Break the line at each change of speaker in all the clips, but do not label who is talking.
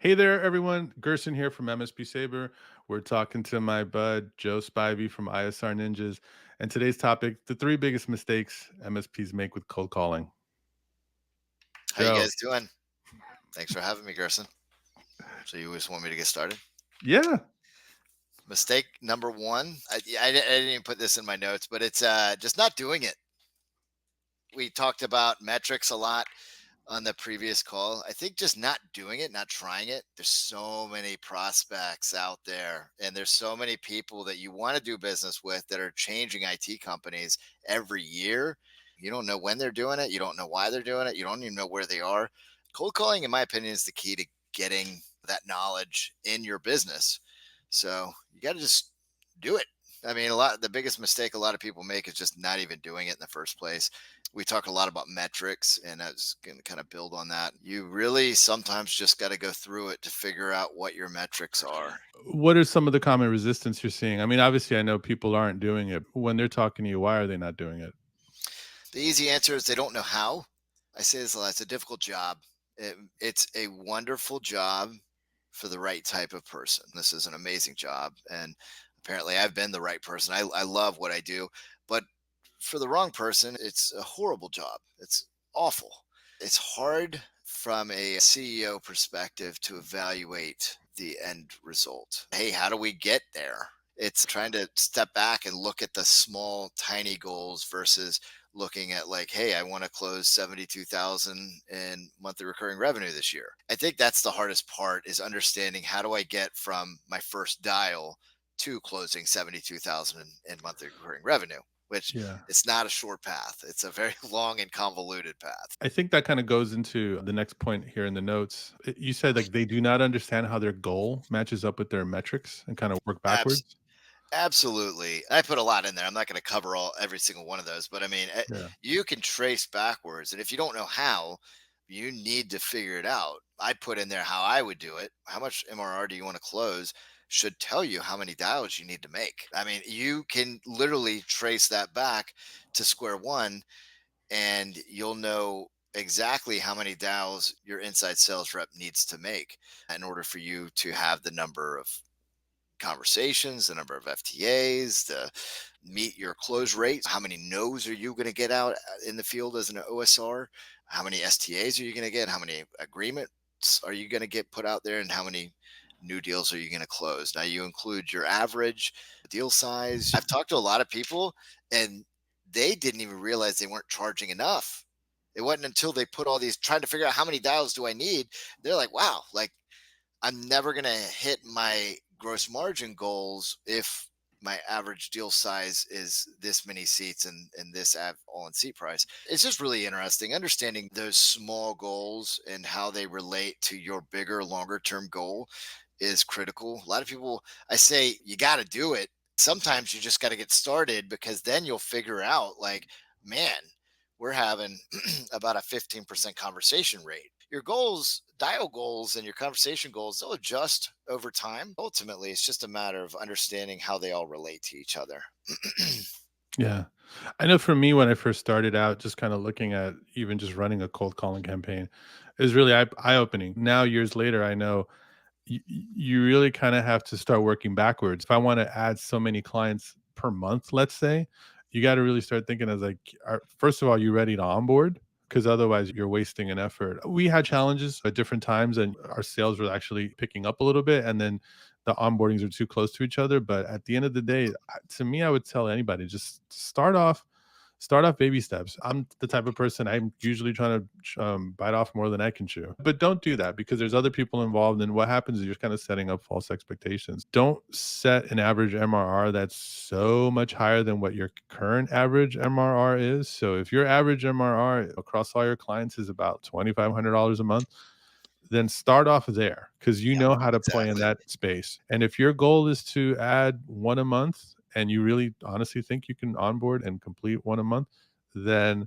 Hey there, everyone. Gerson here from MSP Saber. We're talking to my bud, Joe Spivey from ISR Ninjas. And today's topic, the three biggest mistakes MSPs make with cold calling.
How you
Joe.
guys doing? Thanks for having me, Gerson. So you just want me to get started?
Yeah.
Mistake number one. I didn't even put this in my notes, but it's just not doing it. We talked about metrics a lot on the previous call. I think just not doing it, not trying it. There's so many prospects out there, and there's so many people that you want to do business with that are changing IT companies every year. You don't know when they're doing it. You don't know why they're doing it. You don't even know where they are. Cold calling, in my opinion, is the key to getting that knowledge in your business. So you got to just do it. I mean, the biggest mistake a lot of people make is just not even doing it in the first place. We talk a lot about metrics, and I was going to kind of build on that. You really sometimes just got to go through it to figure out what your metrics are.
What are some of the common resistance you're seeing? I mean, obviously, I know people aren't doing it. When they're talking to you, why are they not doing it?
The easy answer is they don't know how. I say this a lot. It's a difficult job. It's a wonderful job for the right type of person. This is an amazing job. And apparently, I've been the right person. I love what I do. But for the wrong person, it's a horrible job. It's awful. It's hard from a CEO perspective to evaluate the end result. Hey, how do we get there? It's trying to step back and look at the small, tiny goals versus looking at like, hey, I want to close 72,000 in monthly recurring revenue this year. I think that's the hardest part is understanding how do I get from my first dial to closing 72,000 in monthly recurring revenue, which
Yeah.
it's not a short path. It's a very long and convoluted path.
I think that kind of goes into the next point here in the notes. You said like they do not understand how their goal matches up with their metrics and kind of work
Abs-
backwards.
Absolutely. I put a lot in there. I'm not going to cover every single one of those, but I mean,
Yeah.
you can trace backwards, and if you don't know how, you need to figure it out. I put in there how I would do it. How much MRR do you want to close? Should tell you how many dials you need to make. I mean, you can literally trace that back to square one, and you'll know exactly how many dials your inside sales rep needs to make in order for you to have the number of conversations, the number of FTAs, the meet your close rate. How many no's are you going to get out in the field as an OSR? How many STAs are you going to get? How many agreements are you going to get put out there? And how many new deals are you going to close? Now, you include your average deal size. I've talked to a lot of people and they didn't even realize they weren't charging enough. It wasn't until they put all these trying to figure out how many dials do I need. They're like, wow, like I'm never going to hit my gross margin goals if my average deal size is this many seats and this all in seat price. It's just really interesting understanding those small goals and how they relate to your bigger, longer term goal is critical. A lot of people, I say, you got to do it. Sometimes you just got to get started because then you'll figure out, like, man, we're having about a 15% conversation rate. Your goals, dial goals, and your conversation goals, they'll adjust over time. Ultimately, it's just a matter of understanding how they all relate to each other.
Yeah. I know for me, when I first started out, just kind of looking at even just running a cold calling campaign is really eye opening. Now, years later, I know you really kind of have to start working backwards. If I want to add so many clients per month, let's say, you got to really start thinking as like, first of all, you ready to onboard? Because otherwise, you're wasting an effort. We had challenges at different times, and our sales were actually picking up a little bit, and then the onboardings are too close to each other. But at the end of the day, to me, I would tell anybody just start off baby steps. I'm the type of person I'm usually trying to bite off more than I can chew. But don't do that because there's other people involved. And what happens is you're kind of setting up false expectations. Don't set an average MRR that's so much higher than what your current average MRR is. So if your average MRR across all your clients is about $2,500 a month, then start off there because you
Yeah,
know how to play in
exactly.
that space. And if your goal is to add one a month and you really honestly think you can onboard and complete one a month, then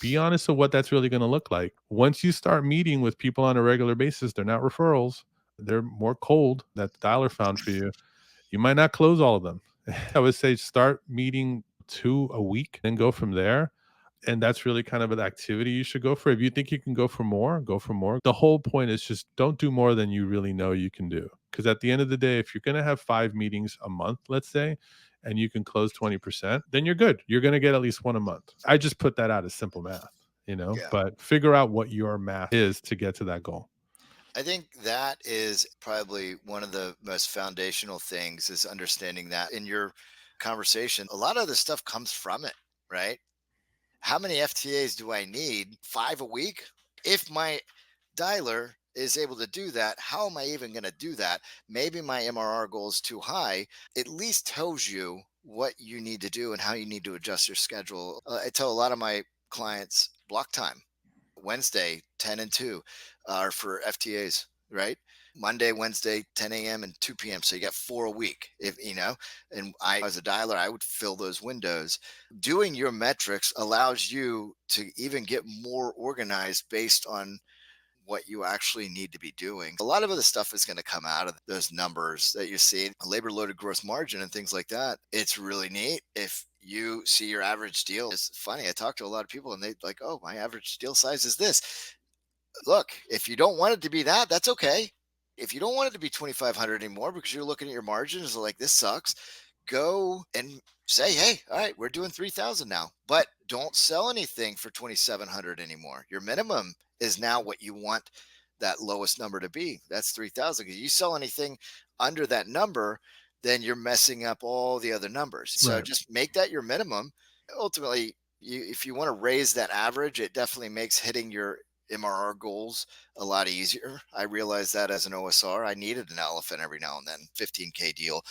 be honest of what that's really going to look like. Once you start meeting with people on a regular basis, they're not referrals, they're more cold that the dialer found for you. You might not close all of them. I would say start meeting two a week and go from there. And that's really kind of an activity you should go for. If you think you can go for more, go for more. The whole point is just don't do more than you really know you can do. Because at the end of the day, if you're going to have 5 meetings a month, let's say, and you can close 20%, then you're good. You're going to get at least one a month. I just put that out as simple math,
Yeah.
but figure out what your math is to get to that goal.
I think that is probably one of the most foundational things is understanding that in your conversation, a lot of the stuff comes from it, right? How many FTAs do I need? 5 a week? If my dialer is able to do that, how am I even going to do that? Maybe my MRR goal is too high. At least tells you what you need to do and how you need to adjust your schedule. I tell a lot of my clients block time. Wednesday, 10 and 2 are for FTAs, right? Monday, Wednesday, 10 a.m. and 2 p.m. So you got 4 a week. If you know, and I as a dialer, I would fill those windows. Doing your metrics allows you to even get more organized based on what you actually need to be doing. A lot of other stuff is going to come out of those numbers that you see, labor loaded gross margin and things like that. It's really neat. If you see your average deal, it's funny. I talk to a lot of people and they like, oh, my average deal size is this. Look, if you don't want it to be that, that's okay. If you don't want it to be 2,500 anymore because you're looking at your margins like this sucks, go and say, hey, all right, we're doing 3,000 now, but don't sell anything for 2,700 anymore. Your minimum is now what you want that lowest number to be. That's 3,000. Because you sell anything under that number, then you're messing up all the other numbers. So
Right.
just make that your minimum. Ultimately, if you want to raise that average, it definitely makes hitting your MRR goals a lot easier. I realized that as an OSR, I needed an elephant every now and then, 15K deal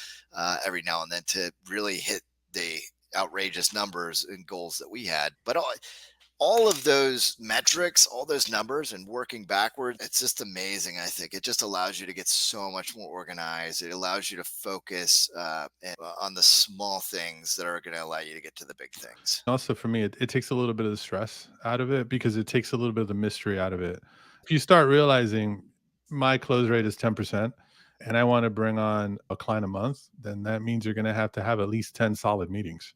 every now and then to really hit the outrageous numbers and goals that we had. But all of those metrics, all those numbers, and working backwards, it's just amazing. I think it just allows you to get so much more organized. It allows you to focus on the small things that are going to allow you to get to the big things.
Also, for me, it takes a little bit of the stress out of it because it takes a little bit of the mystery out of it. If you start realizing my close rate is 10% and I want to bring on a client a month, then that means you're going to have at least 10 solid meetings.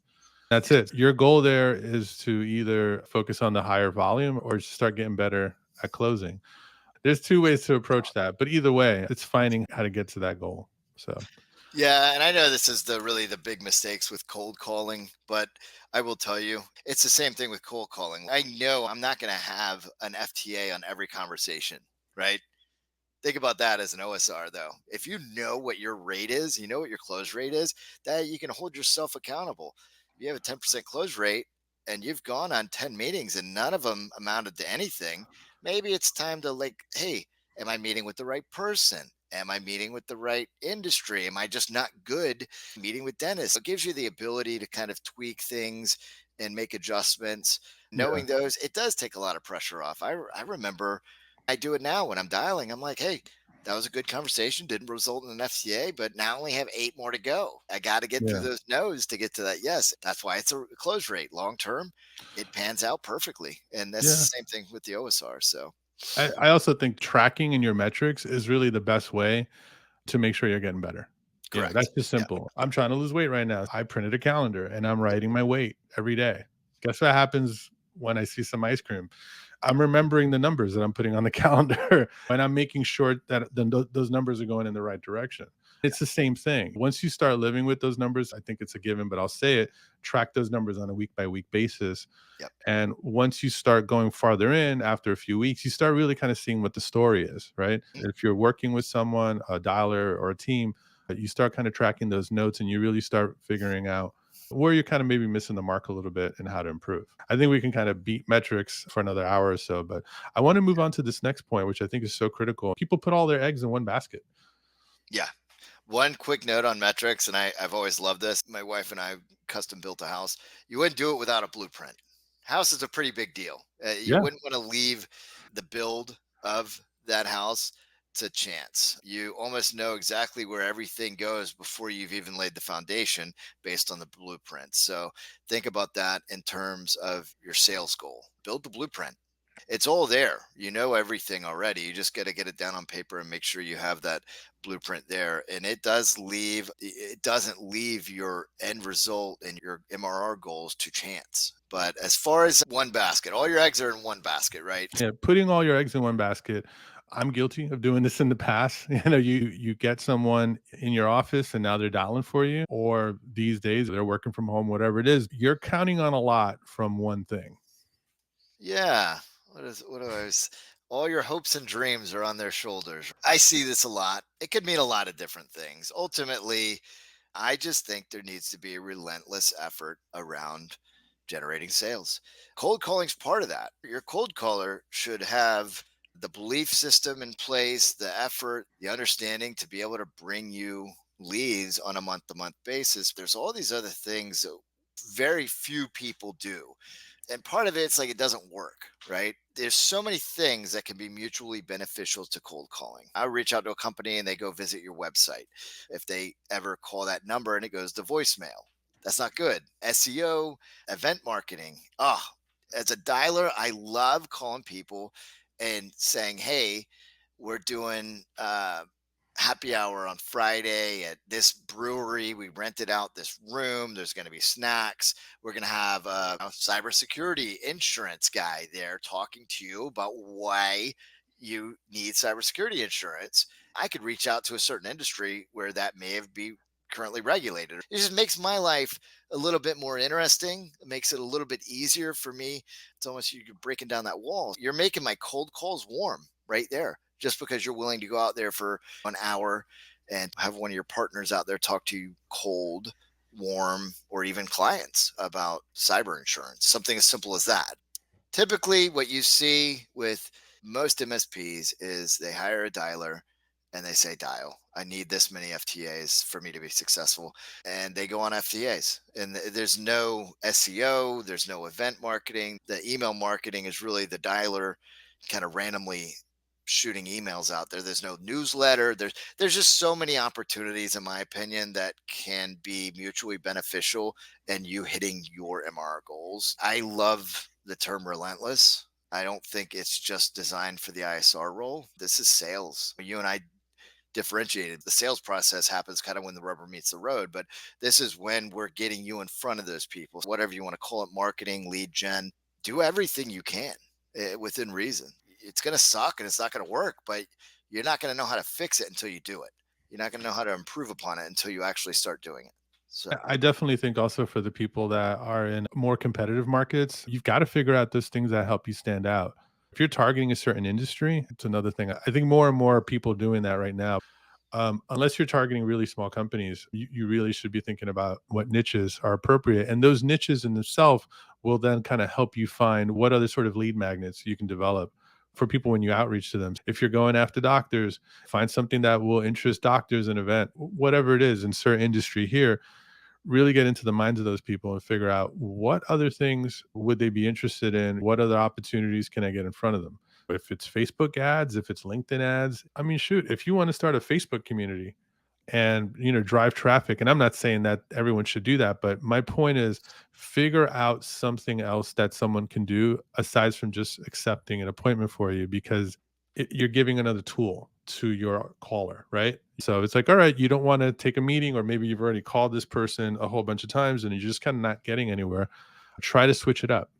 That's
Yes.
it. Your goal there is to either focus on the higher volume or just start getting better at closing. There's two ways to approach that, but either way, it's finding how to get to that goal. So,
Yeah, and I know this is the really the big mistakes with cold calling, but I will tell you, it's the same thing with cold calling. I know I'm not going to have an FTA on every conversation, right? Think about that as an OSR though. If you know what your rate is, you know what your close rate is, that you can hold yourself accountable. If you have a 10% close rate and you've gone on 10 meetings and none of them amounted to anything, maybe it's time to like, hey, am I meeting with the right person? Am I meeting with the right industry? Am I just not good meeting with dentists? It gives you the ability to kind of tweak things and make adjustments.
yeah,
Knowing those, it does take a lot of pressure off. I remember I do it now when I'm dialing. I'm like, hey, that was a good conversation. Didn't result in an FCA, but now I only have 8 more to go. I got to get through
yeah,
those no's to get to that yes. That's why it's a close rate. Long term, it pans out perfectly. And that's
yeah.
the same thing with the OSR. So,
I also think tracking in your metrics is really the best way to make sure you're getting better.
correct.
That's just
Yeah.
simple. I'm trying to lose weight right now. I printed a calendar and I'm writing my weight every day. Guess what happens when I see some ice cream? I'm remembering the numbers that I'm putting on the calendar and I'm making sure that those numbers are going in the right direction. It's the same thing. Once you start living with those numbers, I think it's a given, but I'll say it, track those numbers on a week by week basis.
Yep.
And once you start going farther in after a few weeks, you start really kind of seeing what the story is, right?
Mhm.
If you're working with someone, a dialer or a team, you start kind of tracking those notes and you really start figuring out where you're kind of maybe missing the mark a little bit and how to improve. I think we can kind of beat metrics for another hour or so, but I want to move on to this next point, which I think is so critical. People put all their eggs in one basket.
Yeah. One quick note on metrics, and I've always loved this. My wife and I custom built a house. You wouldn't do it without a blueprint. House is a pretty big deal. You
Yeah.
wouldn't want to leave the build of that house to chance. You almost know exactly where everything goes before you've even laid the foundation based on the blueprint. So think about that in terms of your sales goal. Build the blueprint. It's all there. You know everything already. You just got to get it down on paper and make sure you have that blueprint there. And it doesn't leave your end result and your MRR goals to chance. But as far as one basket, all your eggs are in one basket, right?
Yeah, putting all your eggs in one basket. I'm guilty of doing this in the past. You get someone in your office and now they're dialing for you, or these days they're working from home, whatever it is. You're counting on a lot from one thing.
Yeah. What do all your hopes and dreams are on their shoulders. I see this a lot. It could mean a lot of different things. Ultimately, I just think there needs to be a relentless effort around generating sales. Cold calling's part of that. Your cold caller should have the belief system in place, the effort, the understanding to be able to bring you leads on a month to month basis. There's all these other things that very few people do. And part of it's like it doesn't work, right? There's so many things that can be mutually beneficial to cold calling. I reach out to a company and they go visit your website. If they ever call that number and it goes to voicemail, that's not good. SEO, event marketing. As a dialer, I love calling people and saying, "Hey, we're doing happy hour on Friday at this brewery. We rented out this room. There's going to be snacks. We're going to have a cybersecurity insurance guy there talking to you about why you need cybersecurity insurance." I could reach out to a certain industry where that may have be currently regulated. It just makes my life a little bit more interesting. It makes it a little bit easier for me. It's almost you're breaking down that wall. You're making my cold calls warm right there just because you're willing to go out there for an hour and have one of your partners out there talk to you cold, warm, or even clients about cyber insurance. Something as simple as that. Typically, what you see with most MSPs is they hire a dialer and they say, "Dial, I need this many FTAs for me to be successful." And they go on FTAs. And there's no SEO, there's no event marketing. The email marketing is really the dialer kind of randomly shooting emails out there. There's no newsletter. There's just so many opportunities, in my opinion, that can be mutually beneficial and you hitting your MR goals. I love the term relentless. I don't think it's just designed for the ISR role. This is sales. You and I differentiated. The sales process happens kind of when the rubber meets the road, but this is when we're getting you in front of those people. Whatever you want to call it, marketing, lead gen, do everything you can within reason. It's going to suck and it's not going to work, but you're not going to know how to fix it until you do it. You're not going to know how to improve upon it until you actually start doing it. So,
I definitely think also for the people that are in more competitive markets, you've got to figure out those things that help you stand out. If you're targeting a certain industry, it's another thing. I think more and more people doing that right now. Unless you're targeting really small companies, you really should be thinking about what niches are appropriate. And those niches in themselves will then kind of help you find what other sort of lead magnets you can develop for people when you outreach to them. If you're going after doctors, find something that will interest doctors in event, whatever it is in certain industry here, really get into the minds of those people and figure out what other things would they be interested in? What other opportunities can I get in front of them? If it's Facebook ads, if it's LinkedIn ads, I mean, shoot, if you want to start a Facebook community and drive traffic, and I'm not saying that everyone should do that, but my point is figure out something else that someone can do aside from just accepting an appointment for you, because you're giving another tool to your caller, right? So it's like, all right, you don't want to take a meeting, or maybe you've already called this person a whole bunch of times and you're just kind of not getting anywhere. Try to switch it up.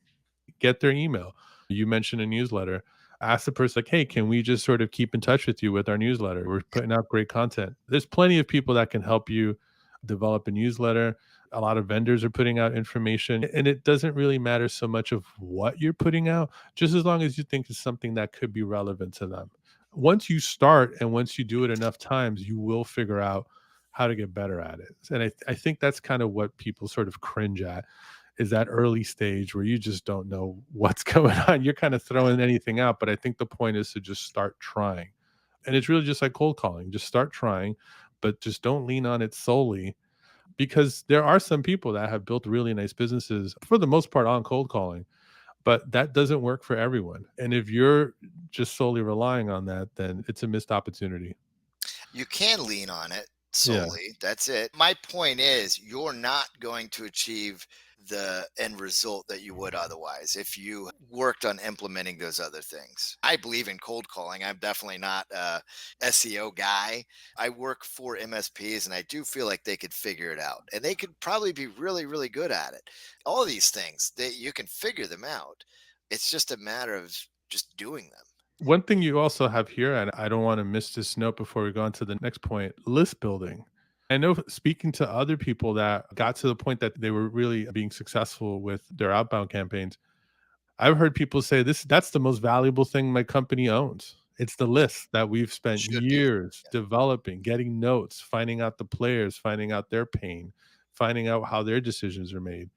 Get their email. You mentioned a newsletter. Ask the person, like, hey, can we just sort of keep in touch with you with our newsletter? We're putting out great content. There's plenty of people that can help you develop a newsletter. A lot of vendors are putting out information, and it doesn't really matter so much of what you're putting out, just as long as you think it's something that could be relevant to them. Once you start and once you do it enough times, you will figure out how to get better at it. And I think that's kind of what people sort of cringe at, is that early stage where you just don't know what's going on. You're kind of throwing anything out, but I think the point is to just start trying. And it's really just like cold calling. Just start trying, but just don't lean on it solely, because there are some people that have built really nice businesses for the most part on cold calling, but that doesn't work for everyone. And if you're just solely relying on that, then it's a missed opportunity.
you can lean on it
Yeah.
solely. That's it. My point is, you're not going to achieve the end result that you would otherwise if you worked on implementing those other things. I believe in cold calling. I'm definitely not a SEO guy. I work for MSPs and I do feel like they could figure it out and they could probably be really, really good at it. All these things that you can figure them out. It's just a matter of just doing them.
One thing you also have here, and I don't want to miss this note before we go on to the next point, list building. I know speaking to other people that got to the point that they were really being successful with their outbound campaigns, I've heard people say that's the most valuable thing my company owns. It's the list that we've spent
Should be.
years developing, getting notes, finding out the players, finding out their pain, finding out how their decisions are made.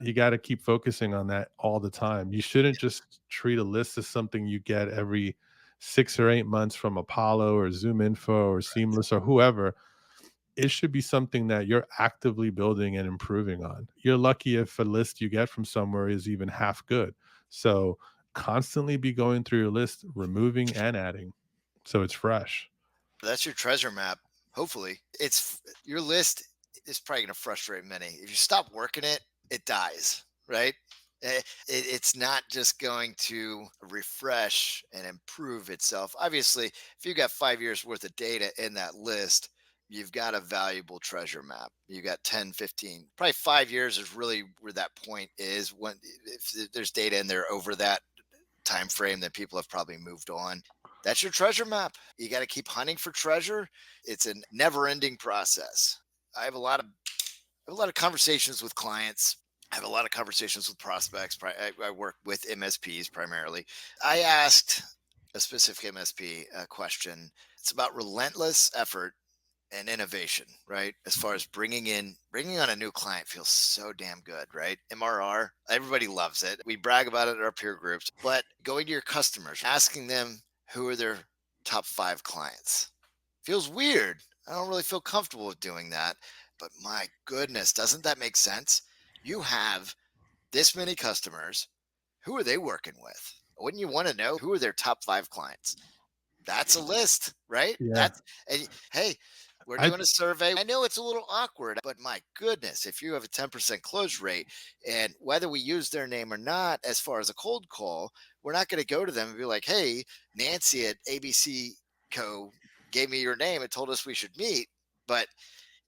You gotta keep focusing on that all the time. You shouldn't just treat a list as something you get every 6 or 8 months from Apollo or Zoom Info or Seamless or whoever. It should be something that you're actively building and improving on. You're lucky if a list you get from somewhere is even half good. So, constantly be going through your list, removing and adding, so it's fresh.
That's your treasure map. Hopefully, your list is probably going to frustrate many. If you stop working it, it dies, right? It's not just going to refresh and improve itself. Obviously, if you got 5 years worth of data in that list, you've got a valuable treasure map. You got 10, 15, probably 5 years is really where that point is. When if there's data in there over that time frame, that people have probably moved on. That's your treasure map. You got to keep hunting for treasure. It's a never-ending process. I have a lot of conversations with clients. I have a lot of conversations with prospects. I work with MSPs primarily. I asked a specific MSP a question. It's about relentless effort and innovation, right? As far as bringing on a new client feels so damn good, right? MRR, everybody loves it. We brag about it in our peer groups, but going to your customers, asking them who are their top 5 clients feels weird. I don't really feel comfortable with doing that, but my goodness, doesn't that make sense? You have this many customers. Who are they working with? Wouldn't you want to know who are their top 5 clients? That's a list, right?
Yeah.
Hey, we're
I
doing a survey. I know it's a little awkward, but my goodness, if you have a 10% close rate, and whether we use their name or not, as far as a cold call, we're not going to go to them and be like, hey, Nancy at ABC Co. gave me your name and told us we should meet. But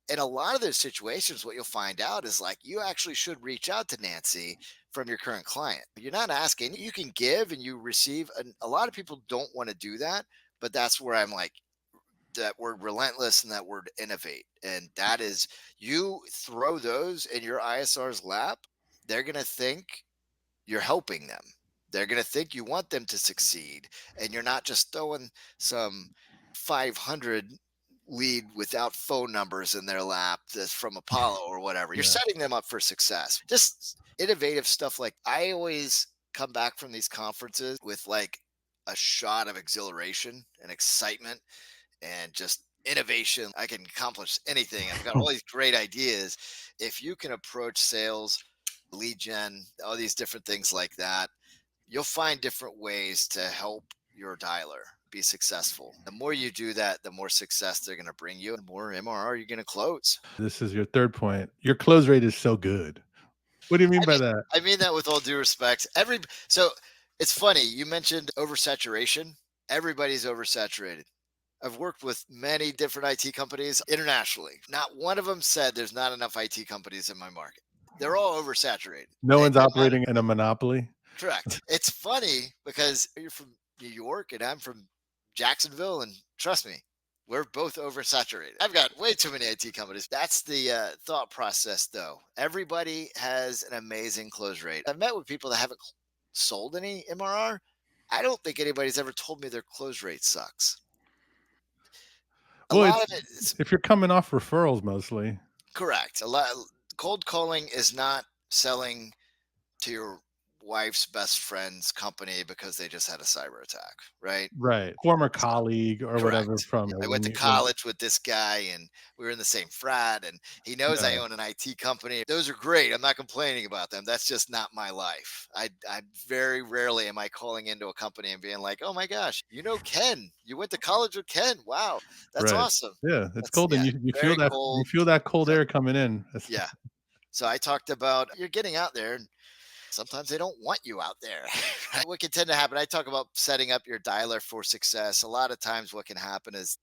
in a lot of those situations, what you'll find out is like you actually should reach out to Nancy from your current client. You're not asking, you can give and you receive. And a lot of people don't want to do that, but that's where I'm like, that word relentless and that word innovate. And that is, you throw those in your ISR's lap, they're going to think you're helping them. They're going to think you want them to succeed. And you're not just throwing some 500 lead without phone numbers in their lap that's from Apollo or whatever. You're
yeah.
setting them up for success. Just innovative stuff. Like I always come back from these conferences with like a shot of exhilaration and excitement and just innovation. I can accomplish anything. I've got all these great ideas. If you can approach sales, lead gen, all these different things like that, you'll find different ways to help your dialer be successful. The more you do that, the more success they're going to bring you, and the more MRR you're going to close.
This is your third point. Your close rate is so good. What do you mean
I
by
mean,
that?
I mean that with all due respect. So it's funny you mentioned oversaturation. Everybody's oversaturated. I've worked with many different IT companies internationally. Not one of them said there's not enough IT companies in my market. They're all oversaturated.
No
And
one's
no matter,
operating in a monopoly?
correct. It's funny because you're from New York and I'm from Jacksonville, and trust me, we're both oversaturated. I've got way too many IT companies. That's the thought process, though. Everybody has an amazing close rate. I've met with people that haven't sold any MRR. I don't think anybody's ever told me their close rate sucks. A
Well,
lot
it's
of it is
if you're coming off referrals mostly.
correct. A lot cold calling is not selling to your wife's best friend's company because they just had a cyber attack, right?
Right. Former
It's not.
colleague or whatever
Correct.
from
I went
when
to
you when
college with this guy and we were in the same frat and he knows I
yeah,
own an IT company. Those are great. I'm not complaining about them. That's just not my life. I very rarely am I calling into a company and being like, "Oh my gosh, you know Ken. You went to college with Ken. Wow. That's
right.
awesome."
Yeah, it's
That's
cold and
yeah,
you
very
feel that
cold.
cold
Exact-
air coming in.
Yeah. So I talked about you're getting out there. Sometimes they don't want you out there. What can tend to happen, I talk about setting up your dialer for success. A lot of times, what can happen is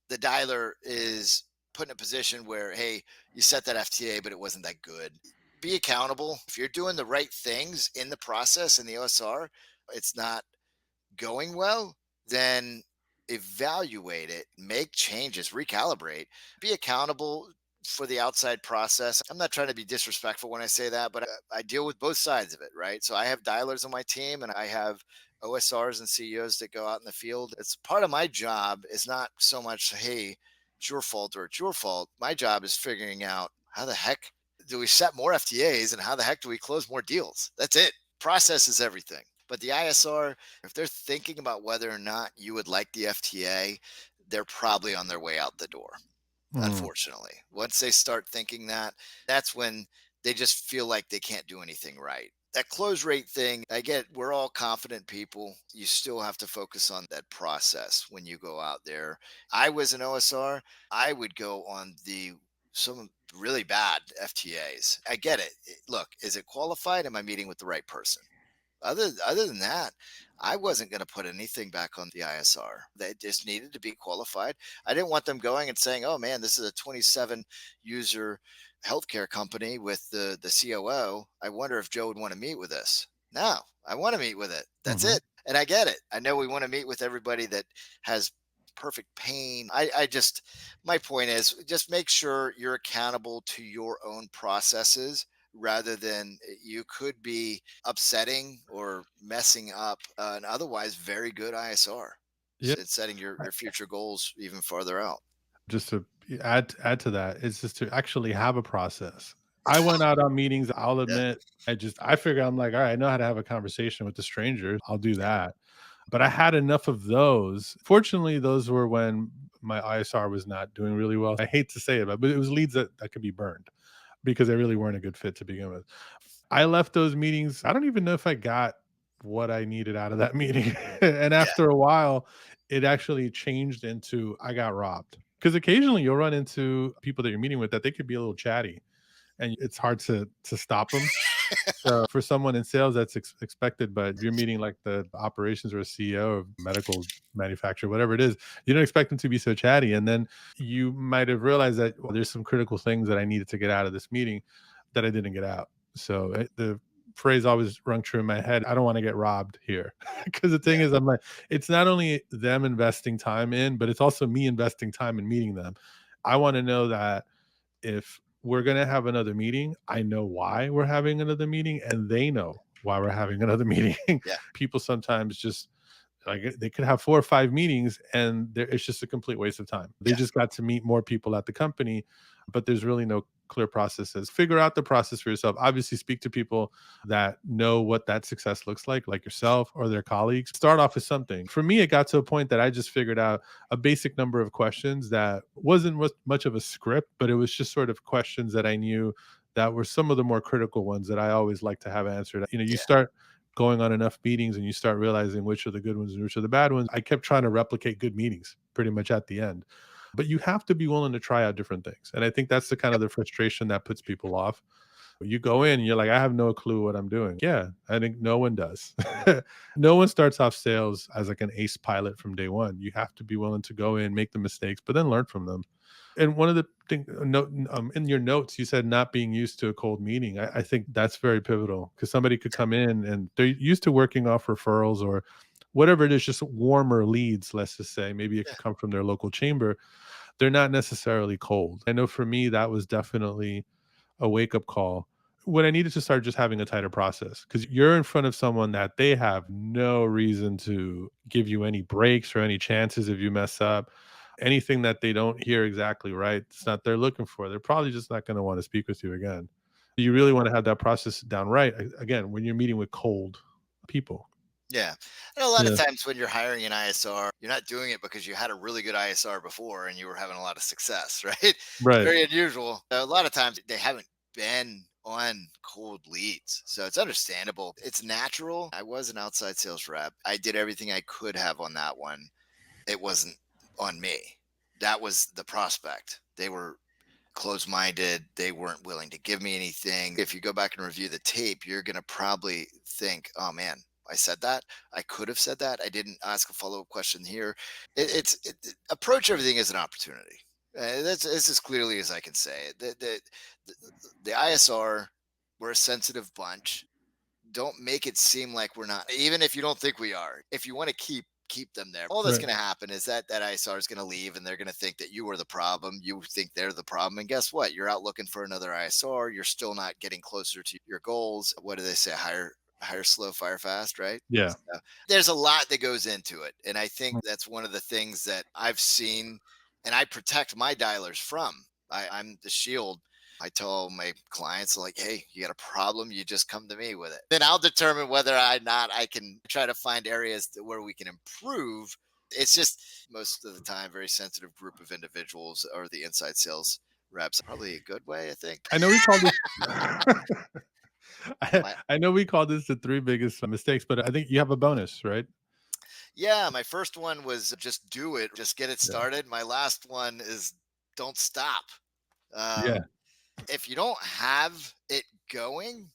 the dialer is put in a position where, hey, you set that FTA, but it wasn't that good. Be accountable. If you're doing the right things in the process in the OSR, it's not going well, then evaluate it, make changes, recalibrate, be accountable for the outside process. I'm not trying to be disrespectful when I say that, but I deal with both sides of it, right? So I have dialers on my team and I have OSRs and CEOs that go out in the field. It's part of my job is not so much, hey, it's your fault or it's your fault. My job is figuring out how the heck do we set more FTAs and how the heck do we close more deals? That's it. Process is everything. But the ISR, if they're thinking about whether or not you would like the FTA, they're probably on their way out the door,
Mm.
unfortunately. Once they start thinking that, that's when they just feel like they can't do anything right. That close rate thing, I get we're all confident people. You still have to focus on that process when you go out there. I was an OSR, I would go on the some really bad FTAs. I get it. Look, is it qualified? Am I meeting with the right person? Other than that, I wasn't going to put anything back on the ISR. They just needed to be qualified. I didn't want them going and saying, "Oh man, this is a 27 user healthcare company with the COO. I wonder if Joe would want to meet with us." No, I want to meet with it. That's
Mhm.
it. And I get it. I know we want to meet with everybody that has perfect pain. I just my point is just make sure you're accountable to your own processes rather than you could be upsetting or messing up an otherwise very good ISR.
Yeah.
It's setting your future goals even farther out.
Just to add to that, it's just to actually have a process. I went out on meetings, I'll
Yeah,
admit, I figure I'm like, "All right, I know how to have a conversation with the stranger, I'll do that." But I had enough of those. Fortunately, those were when my ISR was not doing really well. I hate to say it, but it was leads that could be burned because they really weren't a good fit to begin with. I left those meetings, I don't even know if I got what I needed out of that meeting. And
yeah,
after a while, it actually changed into I got robbed. Because occasionally you'll run into people that you're meeting with that they could be a little chatty and it's hard to stop them. So for someone in sales, that's expected. But if you're meeting like the operations or a CEO of medical manufacturer, whatever it is, you don't expect them to be so chatty. And then you might have realized that well, there's some critical things that I needed to get out of this meeting that I didn't get out. So the phrase always rung true in my head. I don't want to get robbed here. Because the thing
yeah,
is, I'm like, it's not only them investing time in, but it's also me investing time in meeting them. I want to know that if we're gonna have another meeting, I know why we're having another meeting, and they know why we're having another meeting.
yeah,
People sometimes just like they could have 4 or 5 meetings and it's just a complete waste of time. They
yeah,
just got to meet more people at the company, but there's really no clear processes. Figure out the process for yourself. Obviously, speak to people that know what that success looks like yourself or their colleagues. Start off with something. For me, it got to a point that I just figured out a basic number of questions that wasn't much of a script, but it was just sort of questions that I knew that were some of the more critical ones that I always like to have answered. You
yeah,
start going on enough meetings and you start realizing which are the good ones and which are the bad ones. I kept trying to replicate good meetings pretty much at the end. But you have to be willing to try out different things. And I think that's the kind
yep,
of the frustration that puts people off. You go in and you're like, I have no clue what I'm doing. Yeah, I think no one does. No one starts off sales as like an ace pilot from day one. You have to be willing to go in, make the mistakes, but then learn from them. And one of the thing note in your notes, you said not being used to a cold meeting. I think that's very pivotal because somebody could come in and they're used to working off referrals or whatever it is, just warmer leads, let's just say. Maybe it
yeah,
could come from their local chamber. They're not necessarily cold. I know for me, that was definitely a wake up call when I needed to start just having a tighter process because you're in front of someone that they have no reason to give you any breaks or any chances if you mess up. Anything that they don't hear exactly right, it's not they're looking for. They're probably just not going to want to speak with you again. You really want to have that process down right again when you're meeting with cold people.
yeah. And a lot of
Yeah.
times when you're hiring an ISR, you're not doing it because you had a really good ISR before and you were having a lot of success, right? It's
Right.
very unusual. A lot of times they haven't been on cold leads. So it's understandable. It's natural. I was an outside sales rep. I did everything I could have on that one. It wasn't on me. That was the prospect. They were closed minded. They weren't willing to give me anything. If you go back and review the tape, you're going to probably think, oh man, I said that. I could have said that. I didn't ask a follow up question here. Approach everything as an opportunity. That's as clearly as I can say it. The ISR, we're a sensitive bunch. Don't make it seem like we're not, even if you don't think we are. If you want to keep them there, all that's
Right.
going to happen is that ISR is going to leave, and they're going to think that you are the problem. You think they're the problem, and guess what? You're out looking for another ISR. You're still not getting closer to your goals. What do they say? Hire slow, fire fast, right?
Yeah.
So, there's a lot that goes into it, and I think that's one of the things that I've seen, and I protect my dialers from. I'm the shield. I tell my clients, like, hey, you got a problem, you just come to me with it. Then I'll determine whether or not I can try to find areas where we can improve. It's just most of the time very sensitive group of individuals or the inside sales reps. Probably a good way, I think.
I know we call this
My,
I know we call this the 3 biggest mistakes, but I think you have a bonus, right?
yeah, my first one was just do it, just get it
Yeah.
started. My last one is don't stop.
Yeah.
If you don't have it going,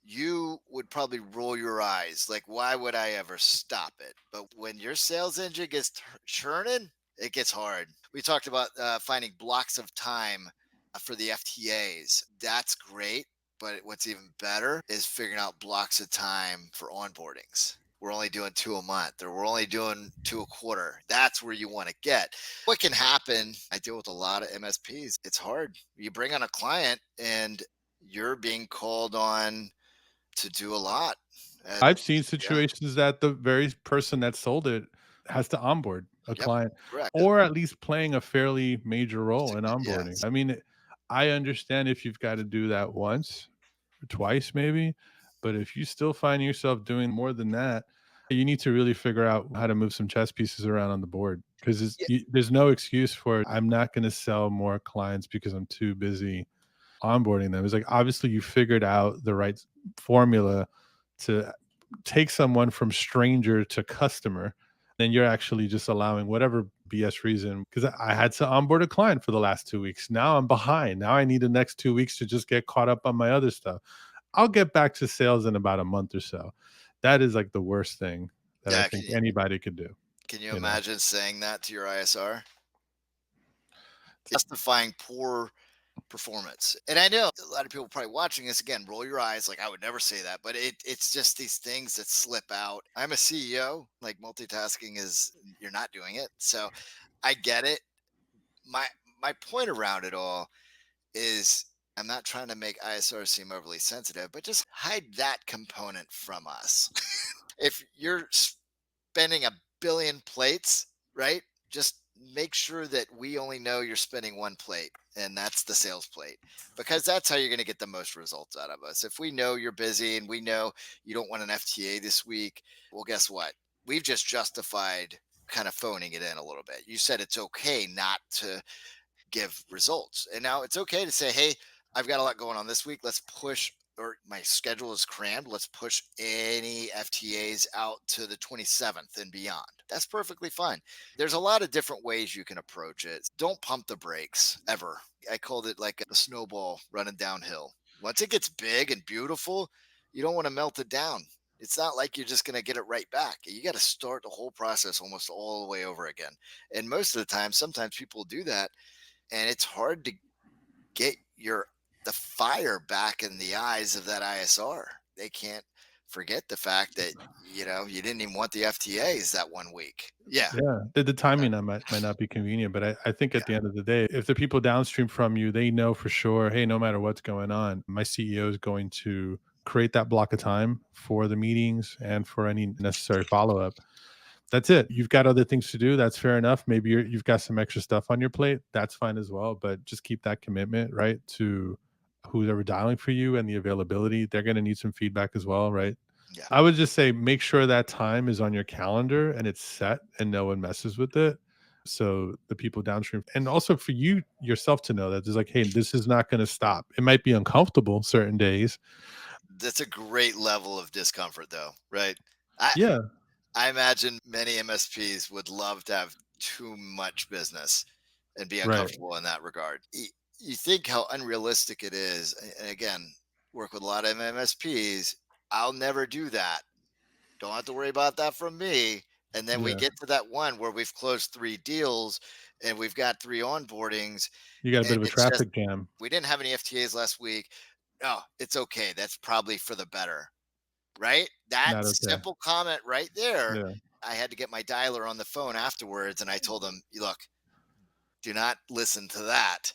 you would probably roll your eyes. Like, why would I ever stop it? But when your sales engine gets churning, it gets hard. We talked about finding blocks of time for the FTAs. That's great. But what's even better is figuring out blocks of time for onboardings. We're only doing two a month, or we're only doing two a quarter. That's where you want to get. What can happen? I deal with a lot of MSPs. It's hard. You bring on a client and you're being called on to do a lot. Uh,
I've seen
yeah.
situations that the very person that sold it has to onboard a
Yep.
client
Correct.
or at least playing a fairly major role in onboarding.
Yes.
I mean, I understand if you've got to do that once or twice maybe, but if you still find yourself doing more than that, you need to really figure out how to move some chess pieces around on the board because
Yeah.
there's no excuse for I'm not going to sell more clients because I'm too busy onboarding them. It's like obviously you figured out the right formula to take someone from stranger to customer, then you're actually just allowing whatever BS reason. Because I had to onboard a client for the last 2 weeks. Now I'm behind. Now I need the next 2 weeks to just get caught up on my other stuff. I'll get back to sales in about a month or so. That is like the worst thing that I
Yeah.
think anybody could do,
Can you
you know?
imagine saying that to your ISR? Justifying poor performance. And I know a lot of people probably watching this, again, roll your eyes. Like, I would never say that, but it's just these things that slip out. I'm a CEO. Like, multitasking is, you're not doing it. So I get it. My my point around it all is, I'm not trying to make ISR seem overly sensitive, but just hide that component from us. If you're spending a billion plates, right? Just make sure that we only know you're spending one plate, and that's the sales plate, because that's how you're going to get the most results out of us. If we know you're busy and we know you don't want an FTA this week, well, guess what? We've just justified kind of phoning it in a little bit. You said it's okay not to give results. And now it's okay to say, hey, I've got a lot going on this week. Let's push, or my schedule is crammed. Let's push any FTAs out to the 27th and beyond. That's perfectly fine. There's a lot of different ways you can approach it. Don't pump the brakes ever. I called it like a snowball running downhill. Once it gets big and beautiful, you don't want to melt it down. It's not like you're just going to get it right back. You got to start the whole process almost all the way over again. And most of the time, sometimes people do that, and it's hard to get the fire back in the eyes of that ISR. They can't forget the fact that you didn't even want the FTAs that one week. Yeah,
Yeah, the timing that might not be convenient, but I think
yeah,
at the end of the day, if the people downstream from you, they know for sure, hey, no matter what's going on, my CEO is going to create that block of time for the meetings and for any necessary follow-up. That's it. You've got other things to do. That's fair enough. Maybe you've got some extra stuff on your plate. That's fine as well. But just keep that commitment, right? To who's ever dialing for you and the availability. They're going to need some feedback as well, right?
yeah,
I would just say make sure that time is on your calendar and it's set and no one messes with it. So the people downstream, and also for you yourself to know that there's like, hey, this is not going to stop. It might be uncomfortable certain days.
that's a great level of discomfort, though, right? I
Yeah,
I imagine many MSPs would love to have too much business and be
right.
uncomfortable in that regard. You think how unrealistic it is. And again, work with a lot of MSPs. I'll never do that. Don't have to worry about that from me. And then we
Yeah.
get to that one where we've closed 3 deals and we've got 3 onboardings,
You got a bit
and
of a
it's just
traffic jam.
we didn't have any FTAs last week. Oh, it's okay. That's probably for the better, right? That
Not okay.
simple comment right there.
Yeah.
I had to get my dialer on the phone afterwards, and I told him, "Look, do not listen to that."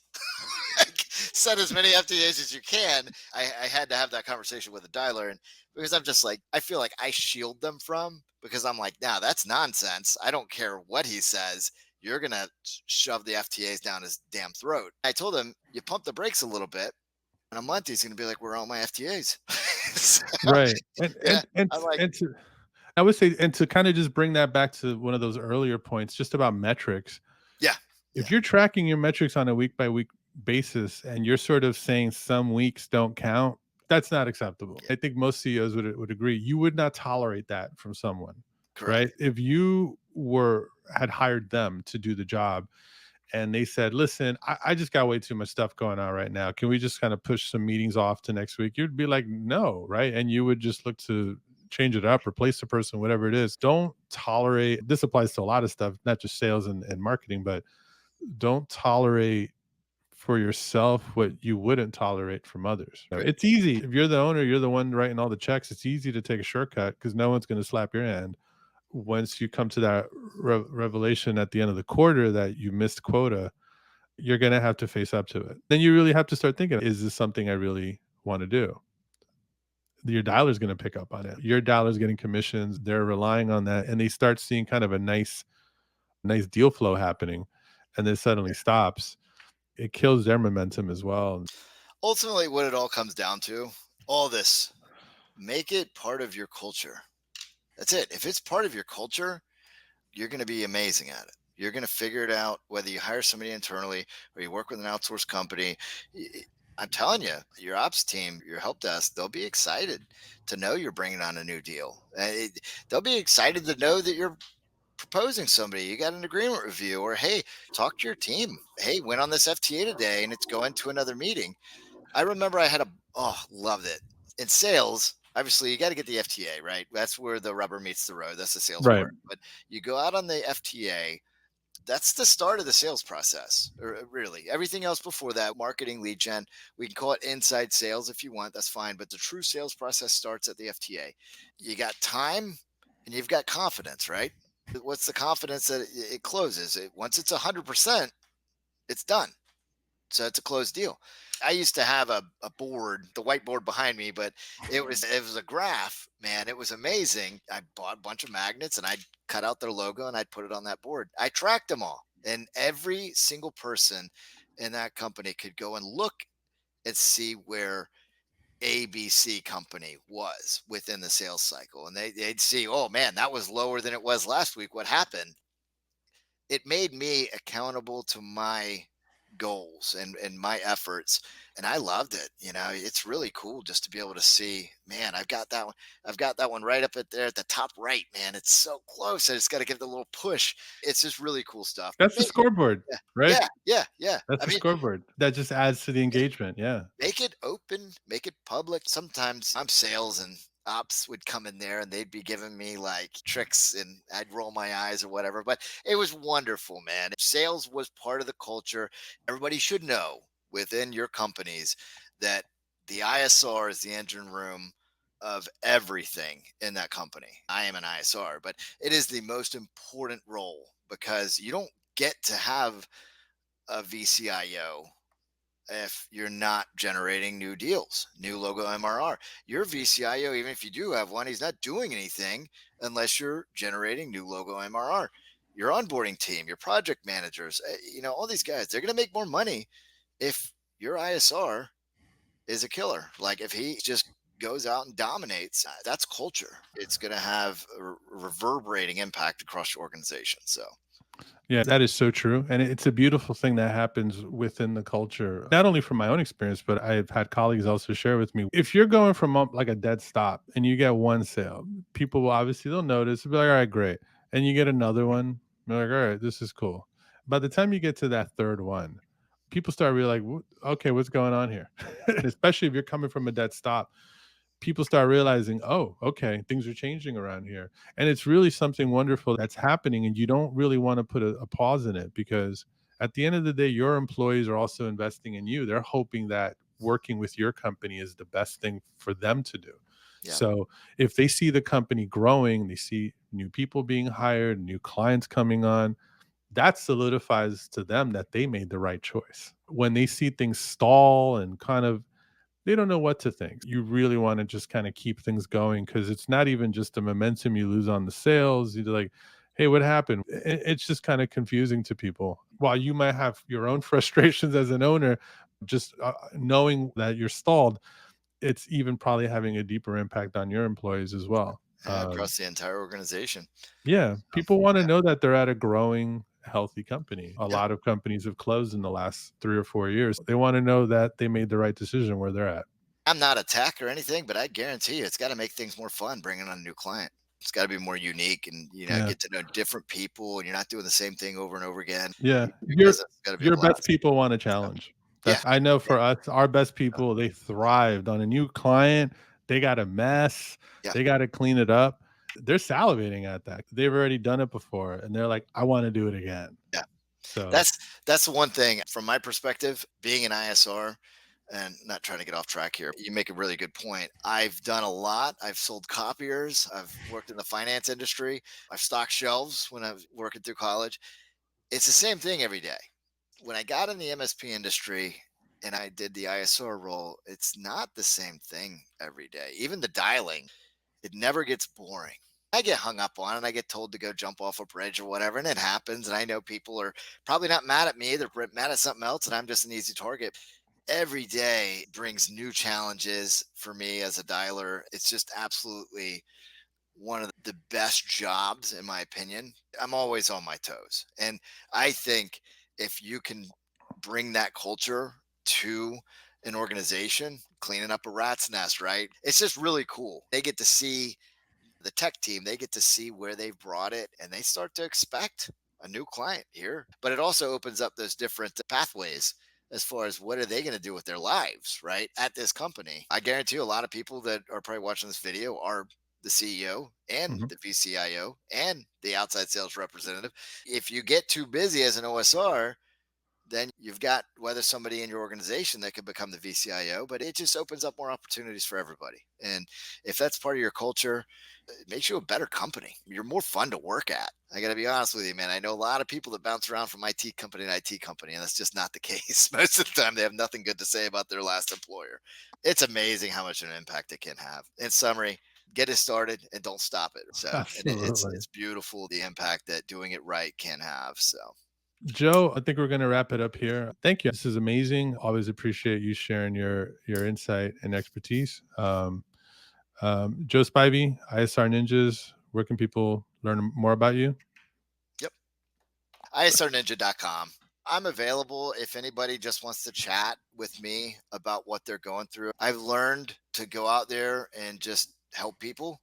Like, set as many FTAs as you can. I had to have that conversation with a dialer, and because I'm just like, I feel like I shield them from, because I'm like, nah, that's nonsense. I don't care what he says. You're gonna shove the FTAs down his damn throat. I told him, you pump the brakes a little bit. In a month, he's gonna be like, where are all my FTAs? So,
Right. And
yeah,
and and
I'm like,
and to I would say, and to kind of just bring that back to one of those earlier points, just about metrics.
yeah,
If
yeah,
you're tracking your metrics on a week by week basis and you're sort of saying some weeks don't count, that's not acceptable.
yeah,
I think most CEOs would agree. You would not tolerate that from someone, right?
correct.
If you were had hired them to do the job and they said, listen, I just got way too much stuff going on right now. Can we just kind of push some meetings off to next week? You'd be like, no, right? And you would just look to change it up, replace the person, whatever it is. Don't tolerate this applies to a lot of stuff, not just sales and marketing, but don't tolerate for yourself what you wouldn't tolerate from others.
Great.
It's easy. If you're the owner, you're the one writing all the checks. It's easy to take a shortcut because no one's going to slap your hand. Once you come to that revelation at the end of the quarter that you missed quota, you're going to have to face up to it. Then you really have to start thinking, is this something I really want to do? Your dialer's going to pick up on it. Your dialer's getting commissions. They're relying on that. And they start seeing kind of a nice deal flow happening. And then suddenly stops. It kills their momentum as well.
Ultimately, what it all comes down to, all this, make it part of your culture. That's it. If it's part of your culture, you're going to be amazing at it. You're going to figure it out whether you hire somebody internally or you work with an outsourced company. I'm telling you, your ops team, your help desk, they'll be excited to know you're bringing on a new deal. They'll be excited to know that you're proposing somebody. You got an agreement review, or hey, talk to your team. Hey, went on this FTA today and it's going to another meeting. I remember I had loved it. In sales, obviously you got to get the FTA, right? That's where the rubber meets the road. That's the sales
Right.
part. But you go out on the FTA, that's the start of the sales process. Or really, everything else before that, marketing, lead gen, we can call it inside sales if you want, that's fine. But the true sales process starts at the FTA. You got time and you've got confidence, right? What's the confidence that it closes? Once it's 100%, it's done. So it's a closed deal. I used to have a board, the whiteboard behind me, but it was a graph, man. It was amazing. I bought a bunch of magnets and I'd cut out their logo and I'd put it on that board. I tracked them all. And every single person in that company could go and look and see where ABC company was within the sales cycle. And they'd see, oh man, that was lower than it was last week. What happened? It made me accountable to my goals and my efforts, and I loved it. It's really cool just to be able to see, man, I've got that one right up at there at the top right, man. It's so close. I just got to give it a little push. It's just really cool stuff. But
That's the scoreboard,
yeah,
right?
yeah, yeah, yeah.
That's
I
the
mean,
scoreboard. That just adds to the engagement, yeah.
make it open, make it public. Sometimes I'm sales and ops would come in there and they'd be giving me like tricks and I'd roll my eyes or whatever. But it was wonderful, man. Sales was part of the culture. Everybody should know within your companies that the ISR is the engine room of everything in that company. I am an ISR, but it is the most important role because you don't get to have a VCIO if you're not generating new deals, new logo MRR. Your VCIO, even if you do have one, he's not doing anything unless you're generating new logo MRR. Your onboarding team, your project managers, all these guys, they're going to make more money if your ISR is a killer. Like if he just goes out and dominates, that's culture. It's going to have a reverberating impact across your organization. So,
Yeah, that is so true, and it's a beautiful thing that happens within the culture. Not only from my own experience, but I've had colleagues also share with me. If you're going from like a dead stop and you get one sale, people will obviously they'll notice. They'll be like, "All right, great," and you get another one. They're like, "All right, this is cool." By the time you get to that third one, people start realizing, okay, what's going on here? Especially if you're coming from a dead stop, people start realizing, oh, okay, things are changing around here. And it's really something wonderful that's happening. And you don't really want to put a pause in it, because at the end of the day, your employees are also investing in you. They're hoping that working with your company is the best thing for them to do.
Yeah.
So if they see the company growing, they see new people being hired, new clients coming on, that solidifies to them that they made the right choice. When they see things stall and kind of, they don't know what to think. You really want to just kind of keep things going, because it's not even just the momentum you lose on the sales. You're like, hey, what happened? It's just kind of confusing to people. While you might have your own frustrations as an owner, just knowing that you're stalled, it's even probably having a deeper impact on your employees as well.
Yeah, across the entire organization.
Yeah,
So,
people want to
yeah,
know that they're at a growing, healthy company. A
yeah.
lot of companies have closed in the last 3 or 4 years. They want to know that they made the right decision where they're at.
I'm not a tech or anything, but I guarantee you, it's got to make things more fun bringing on a new client. It's got to be more unique, and
Yeah.
get to know different people, and you're not doing the same thing over and over again.
Yeah,
Your business has got to be a
your best
blast.
people want a
So,
challenge.
yeah,
That's, I know
yeah,
for us, our best people, they thrived on a new client. They got a mess.
yeah,
They got to clean it up. They're salivating at that. They've already done it before, and they're like, "I want to do it again."
yeah.
So,
That's the one thing from my perspective, being an ISR, and not trying to get off track here. You make a really good point. I've done a lot. I've sold copiers. I've worked in the finance industry. I've stocked shelves when I was working through college. It's the same thing every day. When I got in the MSP industry and I did the ISR role, it's not the same thing every day. Even the dialing, it never gets boring. I get hung up on it. I get told to go jump off a bridge or whatever, and it happens. And I know people are probably not mad at me. They're mad at something else, and I'm just an easy target. Every day brings new challenges for me as a dialer. It's just absolutely one of the best jobs, in my opinion. I'm always on my toes. And I think if you can bring that culture to an organization, cleaning up a rat's nest, right? It's just really cool. They get to see the tech team, they get to see where they've brought it, and they start to expect a new client here. But it also opens up those different pathways as far as what are they going to do with their lives, right? At this company. I guarantee you a lot of people that are probably watching this video are the CEO and
mhm.
the VCIO and the outside sales representative. If you get too busy as an OSR, then you've got whether somebody in your organization that could become the VCIO, but it just opens up more opportunities for everybody. And if that's part of your culture, it makes you a better company. You're more fun to work at. I got to be honest with you, man. I know a lot of people that bounce around from IT company to IT company, and that's just not the case. Most of the time, they have nothing good to say about their last employer. It's amazing how much an impact it can have. In summary, get it started and don't stop it. So, and it's
Absolutely.
it's beautiful the impact that doing it right can have. So,
Joe, I think we're going to wrap it up here. Thank you. This is amazing. Always appreciate you sharing your insight and expertise. Joe Spivey, ISR Ninjas. Where can people learn more about you?
yep. ISRninja.com. I'm available if anybody just wants to chat with me about what they're going through. I've learned to go out there and just help people.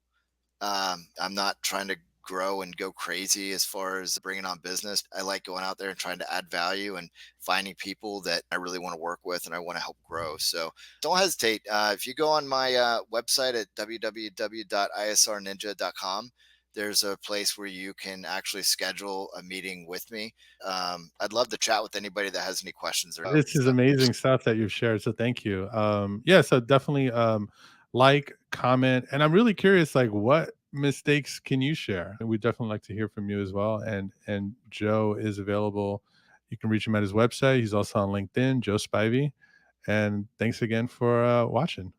I'm not trying to grow and go crazy as far as bringing on business. I like going out there and trying to add value and finding people that I really want to work with and I want to help grow. So don't hesitate. If you go on my website at www.isrninja.com, there's a place where you can actually schedule a meeting with me. I'd love to chat with anybody that has any questions or
This is
so.
amazing stuff that you've shared. So thank you. Yeah, so definitely like, comment, and I'm really curious, like, what mistakes can you share? And we'd definitely like to hear from you as well. And Joe is available. You can reach him at his website. He's also on LinkedIn, Joe Spivey. And thanks again for watching.